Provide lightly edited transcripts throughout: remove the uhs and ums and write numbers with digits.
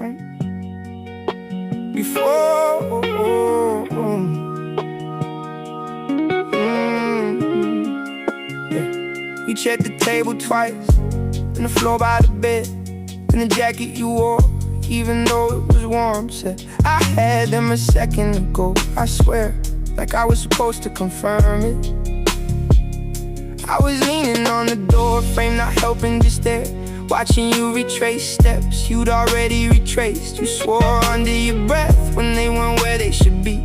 different before. Yeah. We checked the table twice, and the floor by the bed, and the jacket you wore, even though it was warm, said I had them a second ago. I swear, like I was supposed to confirm it. I was leaning on the door frame, not helping, just there, watching you retrace steps you'd already retraced. You swore under your breath when they weren't where they should be,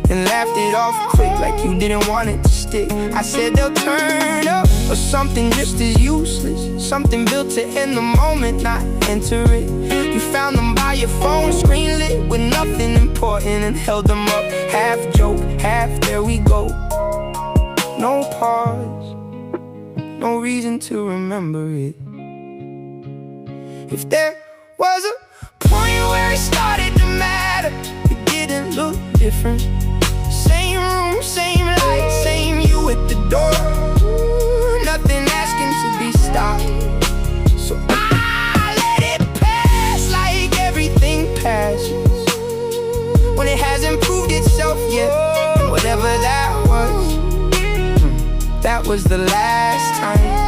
and laughed it off quick like you didn't want it to stick. I said they'll turn up, or something just as useless, something built to end the moment, not enter it. You found them by your phone, screen lit with nothing important, and held them up, half joke, half there we go. No pause, no reason to remember it. If there was a point where it started to matter, it didn't look different. Same room, same light, same you at the door. Nothing asking to be stopped. So I let it pass like everything passes, when it hasn't proved itself yet. And whatever that was the last time.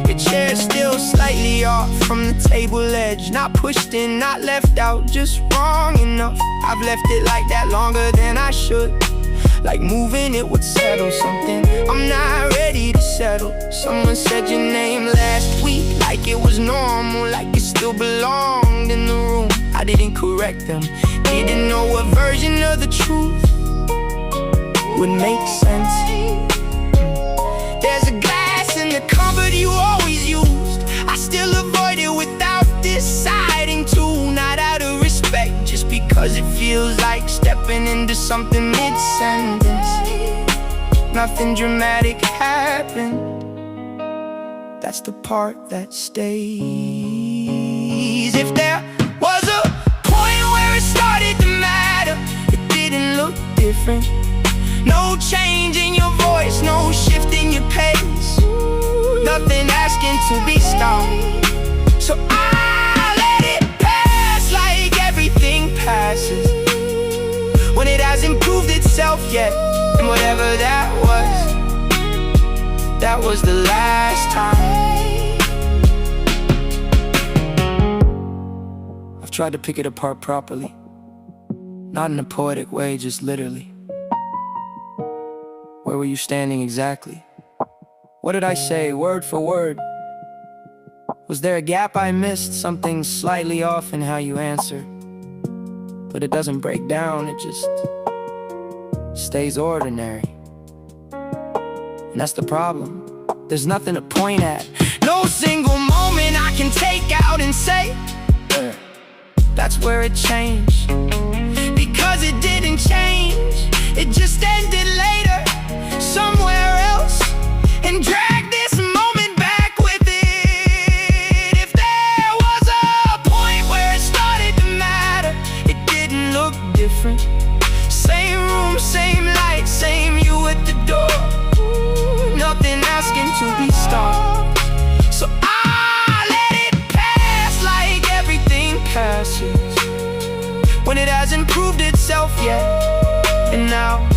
Your chair's still slightly off from the table edge, not pushed in, not left out, just wrong enough. I've left it like that longer than I should, like moving it would settle something. I'm not ready to settle. Someone said your name last week like it was normal, like it still belonged in the room. I didn't correct them, didn't know what version of the truth would make sense. There's a glass in the cupboard you always used, I still avoid it without deciding to. Not out of respect, just because it feels like stepping into something mid-sentence. Nothing dramatic happened, that's the part that stays. If there was a point where it started to matter, it didn't look different. No change in your voice, no shift in your pace, nothing asking to be stopped. So I let it pass like everything passes, when it hasn't proved itself yet. And whatever that was the last time. I've tried to pick it apart properly, not in a poetic way, just literally. Where were you standing exactly? What did I say, word for word? Was there a gap I missed, something slightly off in how you answered? But it doesn't break down, it just stays ordinary. And that's the problem, there's nothing to point at, no single moment I can take out and say, that's where it changed. Because it didn't change, it just ended later, somewhere else, and drag this moment back with it. If there was a point where it started to matter, it didn't look different. Same room, same light, same you at the door. Nothing asking to be stopped. So I let it pass like everything passes, when it hasn't proved itself yet. And now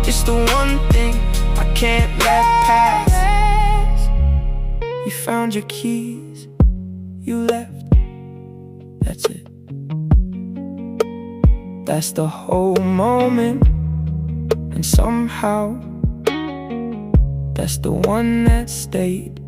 it's the one thing I can't let pass. You found your keys, you left, that's it. That's the whole moment, and somehow that's the one that stayed.